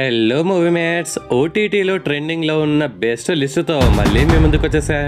Hello movie mates, ఓటీటీలో ట్రెండింగ్లో ఉన్న బెస్ట్ లిస్టుతో మళ్ళీ మీ ముందుకు వచ్చేసా.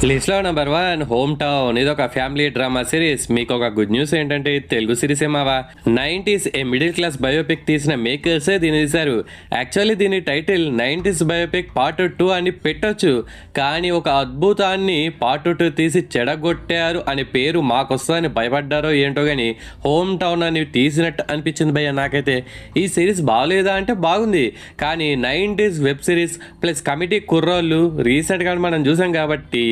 లిస్ట్లో నెంబర్ 1 హోమ్ టౌన్. ఇది ఒక ఫ్యామిలీ డ్రామా సిరీస్. మీకు ఒక గుడ్ న్యూస్ ఏంటంటే Telugu series ఏమావా 90s a middle class biopic తీసిన మేకర్సే దీన్ని తీశారు. యాక్చువల్లీ దీని టైటిల్ 90s బయోపిక్ పార్ట్ 2 అని పెట్టొచ్చు, కానీ ఒక అద్భుతాన్ని పార్ట్ 2 తీసి చెడగొట్టారు అనే పేరు మాకొస్తుందని భయపడ్డారో ఏంటో కానీ హోమ్ టౌన్ అని తీసినట్టు అనిపించింది భయ్య నాకైతే. ఈ సిరీస్ బాగలేదా అంటే బాగుంది, కానీ 90s web series plus committee కుర్రోళ్ళు రీసెంట్గా మనం చూసాం కాబట్టి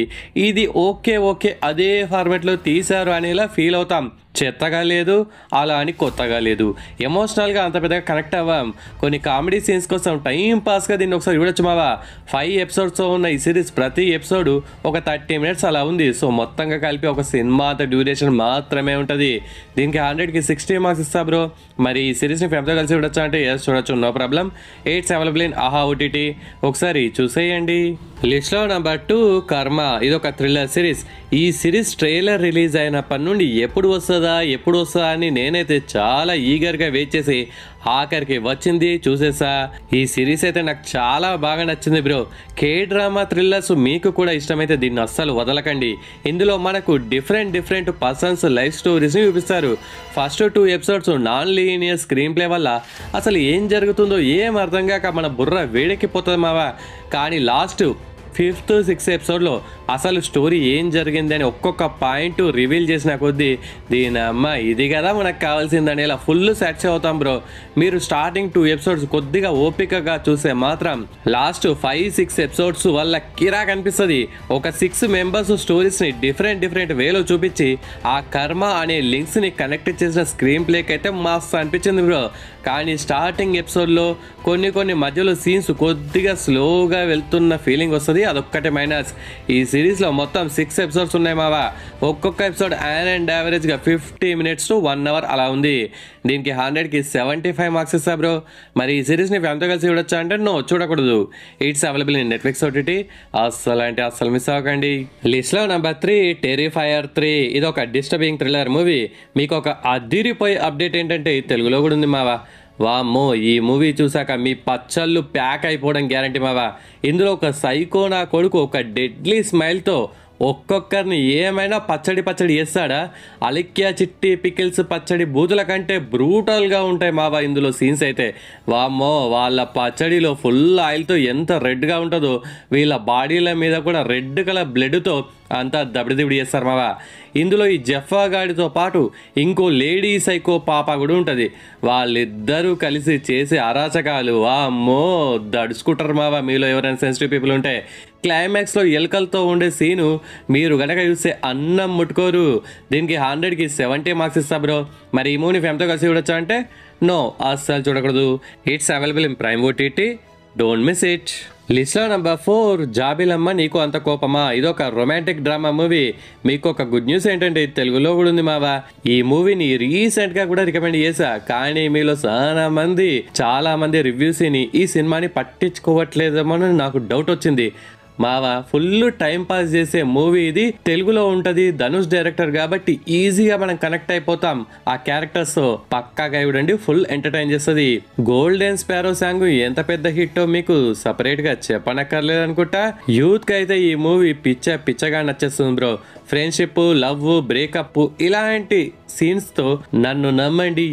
ఇది ఓకే అదే ఫార్మాట్లో తీశారు అనేలా ఫీల్ అవుతాం. చెత్తగా లేదు, అలా అని కొత్తగా లేదు. ఎమోషనల్గా అంత పెద్దగా కనెక్ట్ అవ్వం. కొన్ని కామెడీ సీన్స్ కోసం టైం పాస్గా దీన్ని ఒకసారి చూడొచ్చు మావా. 5 ఎపిసోడ్స్తో ఉన్న ఈ సిరీస్ ప్రతి ఎపిసోడ్ ఒక 30 minutes అలా ఉంది. సో మొత్తంగా కలిపి ఒక సినిమా అంత డ్యూరేషన్ మాత్రమే ఉంటుంది. దీనికి 100కి 60 మార్క్స్ ఇస్తా బ్రో. మరి ఈ సిరీస్ని ఫ్యామిలీతో కలిసి చూడొచ్చా అంటే చూడొచ్చు, నో ప్రాబ్లం. 8 అవైలబుల్ ఇన్ ఆహా ఓటీటీ, ఒకసారి చూసేయండి. లిస్ట్లో నెంబర్ 2 కర్మ. ఇది ఒక థ్రిల్లర్ సిరీస్. ఈ సిరీస్ ట్రైలర్ రిలీజ్ అయినప్పటి నుండి ఎప్పుడు వస్తుందా అని నేనైతే చాలా ఈగర్గా వెయిట్ చేసి ఆఖరికి వచ్చింది, చూసేసా. ఈ సిరీస్ అయితే నాకు చాలా బాగా నచ్చింది బ్రో. కే డ్రామా థ్రిల్లర్స్ మీకు కూడా ఇష్టమైతే దీన్ని అస్సలు వదలకండి. ఇందులో మనకు డిఫరెంట్ పర్సన్స్ లైఫ్ స్టోరీస్ని చూపిస్తారు. First 2 episodes non linear screen play వల్ల అసలు ఏం జరుగుతుందో ఏం అర్థం కాక మన బుర్ర వేడెక్కిపోతుంది మావా. కానీ లాస్ట్ 5th 6th ఎపిసోడ్లో అసలు స్టోరీ ఏం జరిగింది అని ఒక్కొక్క పాయింట్ రివీల్ చేసిన కొద్దీ దీని అమ్మ ఇది కదా మనకు కావాల్సిందని ఇలా ఫుల్ సాటిస్ఫై అవుతాం బ్రో. మీరు స్టార్టింగ్ 2 ఎపిసోడ్స్ కొద్దిగా ఓపికగా చూసే మాత్రం లాస్ట్ 5-6 ఎపిసోడ్స్ వల్ల కిరాక్ అనిపిస్తుంది. ఒక 6 మెంబర్స్ స్టోరీస్ని డిఫరెంట్ వేలో చూపించి ఆ కర్మ అనే లింక్స్ని కనెక్ట్ చేసిన స్క్రీన్ ప్లేకి అయితే మస్తు అనిపించింది బ్రో. కానీ స్టార్టింగ్ ఎపిసోడ్లో కొన్ని మధ్యలో సీన్స్ కొద్దిగా స్లోగా వెళ్తున్న ఫీలింగ్ వస్తుంది, అదొక్కటే మైనస్. ఈ సిరీస్లో మొత్తం 6 ఎపిసోడ్స్ ఉన్నాయి మావా. ఒక్కొక్క ఎపిసోడ్ యావరేజ్గా 50 minutes to 1 hour అలా ఉంది. దీనికి 100కి 75 మార్క్స్ ఇస్తా బ్రో. మరి ఈ సిరీస్ని ఫ్యామిలీతో కలిసి చూడొచ్చా అంటే నో, చూడకూడదు. It's available in Netflix OTT, అస్సలు మిస్ అవ్వకండి. లిస్ట్లో నెంబర్ 3 టెరిఫైయర్ 3. ఇది ఒక డిస్టర్బింగ్ థ్రిల్లర్ మూవీ. మీకు ఒక అదిరిపోయే అప్డేట్ ఏంటంటే తెలుగులో కూడా ఉంది మావా. వామ్మో, ఈ మూవీ చూసాక మీ పచ్చళ్ళు ప్యాక్ అయిపోవడం గ్యారంటీ మావా. ఇందులో ఒక సైకో నా కొడుకు ఒక డెడ్లీ స్మైల్తో ఒక్కొక్కరిని ఏమైనా పచ్చడి చేస్తాడా. అలిక్యా చిట్టి పికిల్స్ పచ్చడి బూతుల కంటే బ్రూటల్గా ఉంటాయి మావా ఇందులో సీన్స్ అయితే. వామ్మో, వాళ్ళ పచ్చడిలో ఫుల్ ఆయిల్తో ఎంత రెడ్గా ఉంటుందో వీళ్ళ బాడీల మీద కూడా రెడ్ కలర్ బ్లడ్తో అంతా దబిడి చేస్తారు మావా. ఇందులో ఈ జఫా గాడితో పాటు ఇంకో లేడీ సైకో పాప కూడా ఉంటుంది. వాళ్ళిద్దరూ కలిసి చేసే అరాచకాలు వామ్మో దడుచుకుంటారు మావా. మీలో ఎవరైనా సెన్సిటివ్ పీపుల్ ఉంటే క్లైమాక్స్లో ఎలుకలతో ఉండే సీను మీరు గనక చూస్తే అన్నం ముట్టుకోరు. దీనికి 100కి 70 మార్క్స్ ఇస్తా బ్రో. మరి ఈ మూవీని ఫ్యామిలీతో కలిసి చూడొచ్చా అంటే నో, అస్సలు చూడకూడదు. It's available in Prime OTT, don't miss it. లిస్ట్లో నెంబర్ 4 జాబిలమ్మ నీకు అంత కోపమా. ఇది ఒక రొమాంటిక్ డ్రామా మూవీ. మీకు ఒక గుడ్ న్యూస్ ఏంటంటే తెలుగులో కూడా ఉంది మావా. ఈ మూవీని రీసెంట్గా కూడా రికమెండ్ చేశా, కానీ మీలో చాలా మంది రివ్యూస్ ఈ సినిమాని పట్టించుకోవట్లేదేమో నాకు డౌట్ వచ్చింది మావా. ఫుల్ టైం పాస్ చేసే మూవీ ఇది. తెలుగులో ఉంటుంది, ధనుష్ డైరెక్టర్ కాబట్టి ఈజీగా మనం కనెక్ట్ అయిపోతాం ఆ క్యారెక్టర్స్. పక్కాగా చూడండి, ఫుల్ ఎంటర్టైన్ చేస్తుంది. గోల్డెన్ స్పారో సాంగ్ ఎంత పెద్ద హిట్టో మీకు సపరేట్ గా చెప్పనక్కర్లేదు అనుకుంటా. యూత్ కి అయితే ఈ మూవీ పిచ్చగా నచ్చేస్తుంది బ్రో. ఫ్రెండ్షిప్, లవ్, బ్రేకప్ ఇలాంటి సీన్స్ తో నన్ను నమ్మండి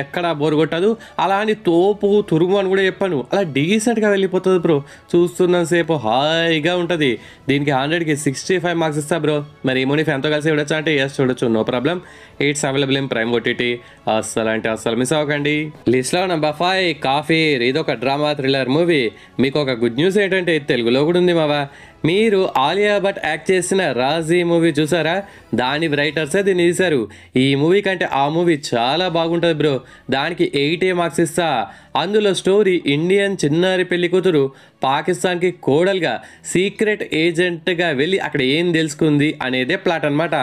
ఎక్కడా బోర్ కొట్టదు. అలా అని తోపు తురుము అని కూడా చెప్పాను, అలా డీసెంట్ గా వెళ్ళిపోతుంది బ్రో. చూస్తున్న సేపు హాయిగా ఉంటుంది. దీనికి 100కి 65 మార్క్స్ ఇస్తా బ్రో. మరి ఈ మూవీ ఫ్యామిలీతో కలిసి చూడొచ్చా అంటే చూడొచ్చు, no problem. It's available in Prime OTT, అస్సలు మిస్ అవ్వకండి. లిస్ట్లో నెంబర్ 5 కాఫీర్. ఇది ఒక డ్రామా థ్రిల్లర్ మూవీ. మీకు ఒక గుడ్ న్యూస్ ఏంటంటే తెలుగులో కూడా ఉంది మావా. మీరు ఆలియా భట్ యాక్ట్ చేసిన రాజీ మూవీ చూసారా, దాని రైటర్సే దీన్ని తీశారు. ఈ మూవీ కంటే ఆ మూవీ చాలా బాగుంటుంది బ్రో. దానికి 80 మార్క్స్ ఇస్తా. అందులో స్టోరీ ఇండియన్ చిన్నారి పెళ్లి కూతురు పాకిస్తాన్కి కోడలుగా సీక్రెట్ ఏజెంట్గా వెళ్ళి అక్కడ ఏం తెలుసుకుంది అనేదే ప్లాట్ అనమాట.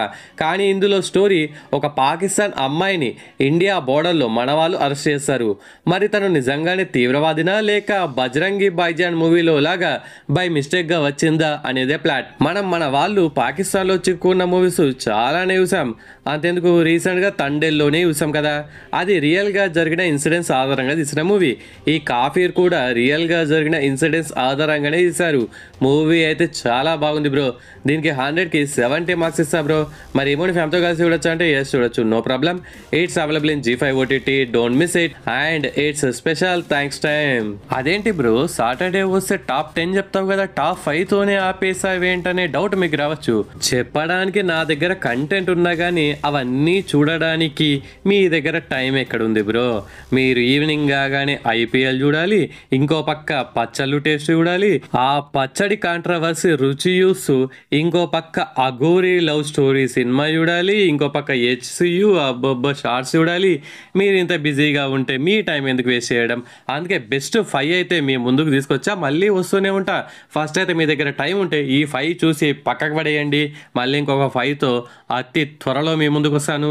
కానీ ఇందులో స్టోరీ ఒక పాకిస్తాన్ అమ్మాయిని ఇండియా బోర్డర్లో మన వాళ్ళు అరెస్ట్ చేస్తారు. మరి తను నిజంగానే తీవ్రవాదినా లేక బజరంగి భాయిజాన్ మూవీలో లాగా బై మిస్టేక్గా వచ్చిందా అనేదే ప్లాట్. మన వాళ్ళు పాకిస్తాన్లో చిక్కుకున్న మూవీస్ చాలానే చూసాం. అంతెందుకు రీసెంట్గా తండేల్లోనే చూసాం కదా, అది రియల్గా జరిగిన ఇన్సిడెంట్స్ ఆధారంగా తీసిన మూవీ. ఈ కాఫీర్ కూడా రియల్గా జరిగిన ఇన్సిడెంట్స్ ఆధారంగానే తీశారు. మూవీ అయితే చాలా బాగుంది బ్రో. దీనికి 100కి 70 మార్క్స్ ఇస్తా బ్రో. మరి ఏమో ఫ్యామిలీతో కలిసి చూడొచ్చు అంటే ఎస్ చూడొచ్చు, no problem. It's available in G5 OTT, don't miss it. And it's special thanks time. అదేంటి బ్రో, సాటర్డే వస్తే టాప్ 10 చెప్తావు కదా, టాప్ 5తోనే ఆపేసావేంటనే డౌట్ మీకు రావచ్చు. చెప్పడానికి నా దగ్గర కంటెంట్ ఉన్నా కానీ అవన్నీ చూడడానికి మీ దగ్గర టైం ఎక్కడుంది బ్రో. మీరు ఈవినింగ్ కాగానే IPL చూడాలి, ఇంకో పక్క పచ్చళ్ళు టేస్ట్ చూడాలి, ఆ పచ్చడి కాంట్రవర్సీ రుచి చూస్తూ ఇంకో పక్క అఘోరి లవ్ స్టోరీ సినిమా చూడాలి, ఇంకో పక్క HCU అబ్బబ్బ షార్ట్స్ చూడాలి. మీరు ఇంత బిజీగా ఉంటే మీ టైం ఎందుకు వేస్ట్ చేయడం? అందుకే బెస్ట్ 5 అయితే మీ ముందుకు తీసుకొచ్చా, మళ్ళీ వస్తూనే ఉంటా. ఫస్ట్ అయితే మీ దగ్గర టైం ఉంటే ఈ 5 చూసి పక్కకు పడేయండి, మళ్ళీ ఇంకొక 5తో అతి త్వరలో మీ ముందుకు వస్తాను.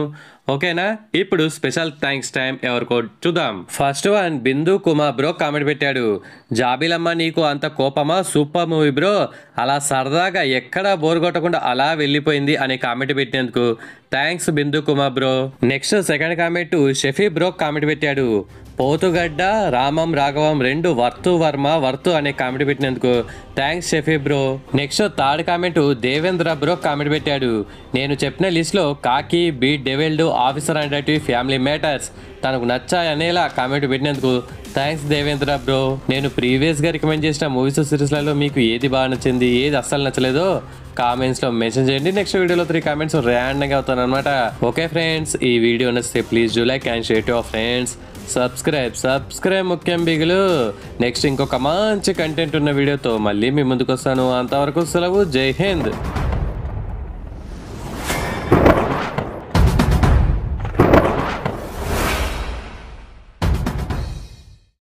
ఓకేనా? ఇప్పుడు స్పెషల్ థ్యాంక్స్ టైం ఎవరికో చూద్దాం. ఫస్ట్ వన్ బిందు కుమార్ బ్రో కామెంట్ పెట్టాడు. జాబిలమ్మ నీకు అంత కోపమా, సూపర్ మూవీ బ్రో, అలా సరదాగా ఎక్కడా బోర్ కొట్టకుండా అలా వెళ్ళిపోయింది అనే కామెంట్ పెట్టినందుకు thanks Bindu Kumar bro. Next second comment Shafi bro comment పెట్టాడు. పోతుగడ్డ రామం రాఘవం 2 వర్తు అనే కామెంట్ పెట్టినందుకు thanks Shafi bro. Next third comment Devendra bro comment పెట్టాడు. నేను చెప్పిన లిస్ట్లో కాకి, beat devilled, officer and family matters తనకు నచ్చాయనేలా కామెంట్ పెట్టినందుకు థ్యాంక్స్ దేవేంద్ర బ్రో. నేను ప్రీవియస్గా రికమెండ్ చేసిన మూవీస్ సిరీస్లలో మీకు ఏది బాగా నచ్చింది, ఏది అస్సలు నచ్చలేదో కామెంట్స్లో మెన్షన్ చేయండి. నెక్స్ట్ వీడియోలో 3 కామెంట్స్ ర్యాండమ్గా అవుతాను అనమాట. ఓకే ఫ్రెండ్స్, ఈ వీడియో నచ్చితే please do like and share to your friends. Subscribe ముఖ్యం బిగులు. నెక్స్ట్ ఇంకొక మంచి కంటెంట్ ఉన్న వీడియోతో మళ్ళీ మీ ముందుకు వస్తాను. అంతవరకు సెలవు. జై హింద్.